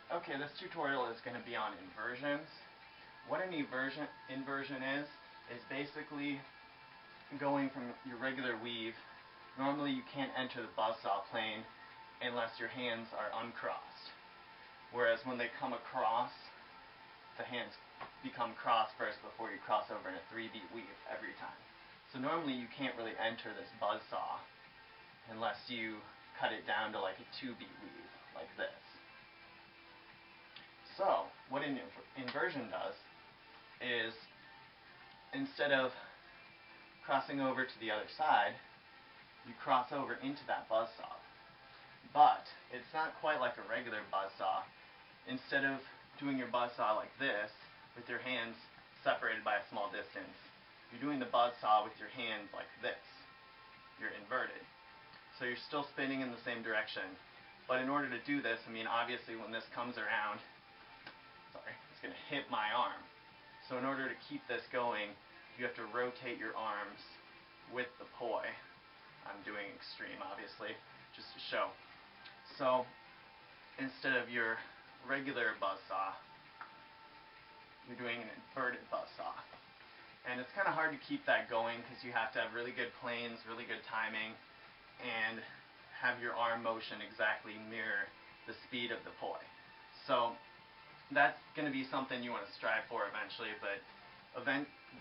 Okay, this tutorial is going to be on inversions. What an inversion is basically going from your regular weave. Normally you can't enter the buzzsaw plane unless your hands are uncrossed. Whereas when they come across, the hands become crossed first before you cross over in a 3-beat weave every time. So normally you can't really enter this buzzsaw unless you cut it down to like a 2-beat weave, like this. So, what an inversion does is, instead of crossing over to the other side, you cross over into that buzzsaw. But it's not quite like a regular buzzsaw. Instead of doing your buzzsaw like this, with your hands separated by a small distance, you're doing the buzzsaw with your hands like this. You're inverted. So you're still spinning in the same direction. But in order to do this, obviously when this comes around, it's going to hit my arm. So in order to keep this going, you have to rotate your arms with the poi. I'm doing extreme, obviously, just to show. So instead of your regular buzzsaw, you're doing an inverted buzzsaw. And it's kind of hard to keep that going because you have to have really good planes, really good timing, and have your arm motion exactly mirror the speed of the poi. So that's going to be something you want to strive for eventually, but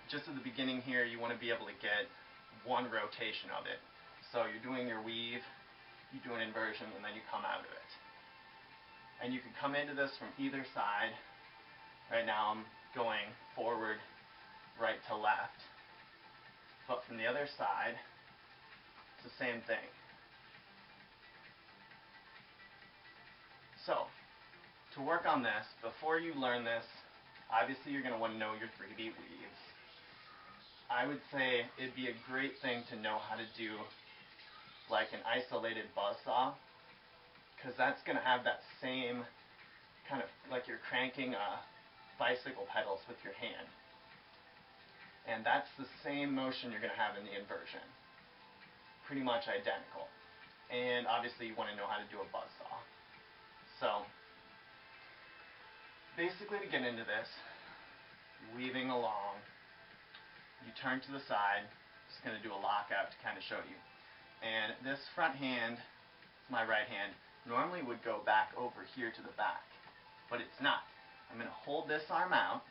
just at the beginning here, you want to be able to get one rotation of it. So you're doing your weave, you do an inversion, and then you come out of it. And you can come into this from either side. Right now I'm going forward, right to left. But from the other side, it's the same thing. So, to work on this, before you learn this, obviously you're going to want to know your 3-beat weaves. I would say it'd be a great thing to know how to do like an isolated buzzsaw, because that's going to have that same kind of like you're cranking bicycle pedals with your hand. And that's the same motion you're going to have in the inversion. Pretty much identical. And obviously you want to know how to do a buzzsaw. So basically, to get into this, you're weaving along, you turn to the side. Just going to do a lockout to kind of show you. And this front hand, it's my right hand, normally would go back over here to the back, but it's not. I'm going to hold this arm out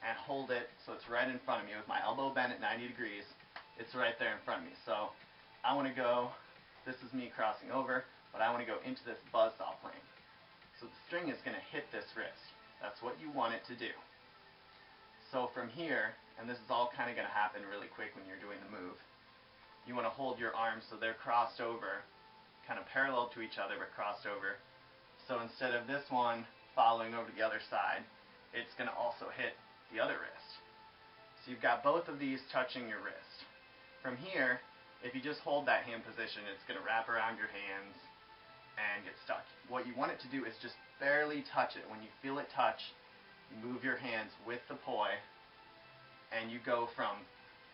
and hold it so it's right in front of me with my elbow bent at 90 degrees. It's right there in front of me. So I want to go, this is me crossing over, but I want to go into this buzzsaw plane. So the string is going to hit this wrist. That's what you want it to do. So from here, and this is all kind of going to happen really quick when you're doing the move, you want to hold your arms so they're crossed over, kind of parallel to each other but crossed over. So instead of this one following over to the other side, it's going to also hit the other wrist. So you've got both of these touching your wrist. From here, if you just hold that hand position, it's going to wrap around your hands and get stuck. What you want it to do is just barely touch it. When you feel it touch, you move your hands with the poi, and you go from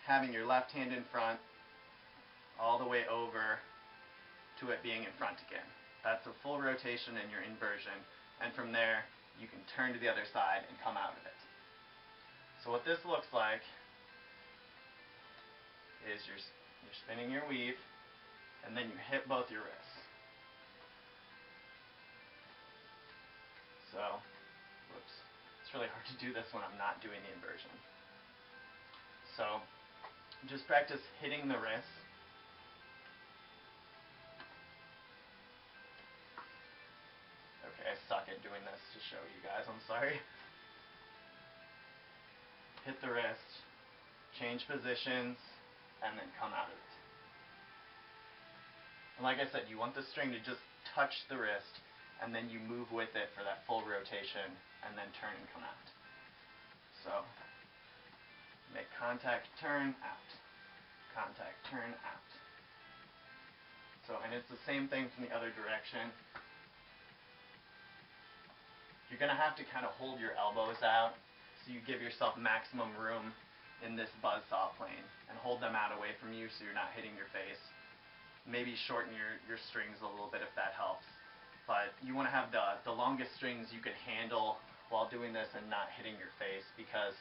having your left hand in front all the way over to it being in front again. That's a full rotation in your inversion, and from there you can turn to the other side and come out of it. So what this looks like is you're spinning your weave, and then you hit both your wrists. So, whoops, it's really hard to do this when I'm not doing the inversion. So, just practice hitting the wrists. Okay, I suck at doing this to show you guys, I'm sorry. Hit the wrist, change positions, and then come out of it. And like I said, you want the string to just touch the wrist, and then you move with it for that full rotation, and then turn and come out. So, make contact, turn, out. Contact, turn, out. So, and it's the same thing from the other direction. You're going to have to kind of hold your elbows out so you give yourself maximum room in this buzzsaw plane, and hold them out away from you so you're not hitting your face. Maybe shorten your strings a little bit if that helps. but you want to have the longest strings you can handle while doing this and not hitting your face, because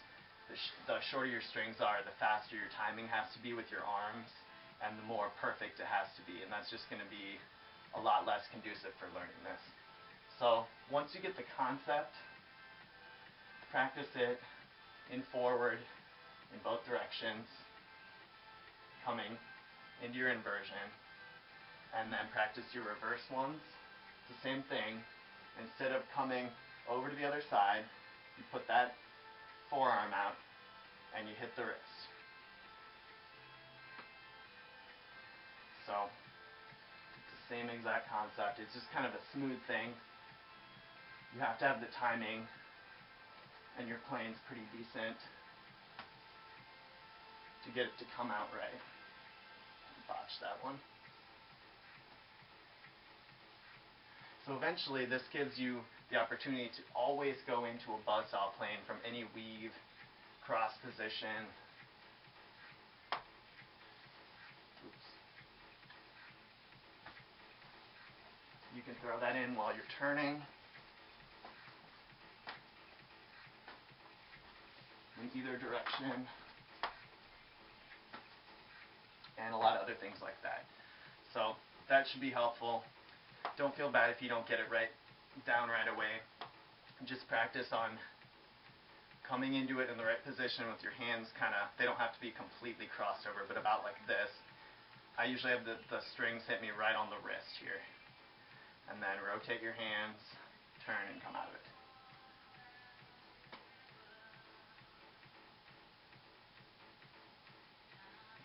the shorter your strings are, the faster your timing has to be with your arms, and the more perfect it has to be, and that's just going to be a lot less conducive for learning this. So once you get the concept, practice it in forward in both directions, coming into your inversion, and then practice your reverse ones. It's the same thing. Instead of coming over to the other side, you put that forearm out and you hit the wrist. So it's the same exact concept. It's just kind of a smooth thing. You have to have the timing, and your plane's pretty decent to get it to come out right. Botched that one. So eventually this gives you the opportunity to always go into a buzzsaw plane from any weave, cross position. Oops. You can throw that in while you're turning. In either direction. And a lot of other things like that. So that should be helpful. Don't feel bad if you don't get it down right away. Just practice on coming into it in the right position with your hands they don't have to be completely crossed over, but about like this. I usually have the strings hit me right on the wrist here. And then rotate your hands, turn, and come out of it.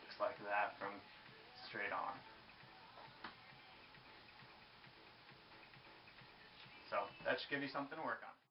Looks like that from straight on. So that should give you something to work on.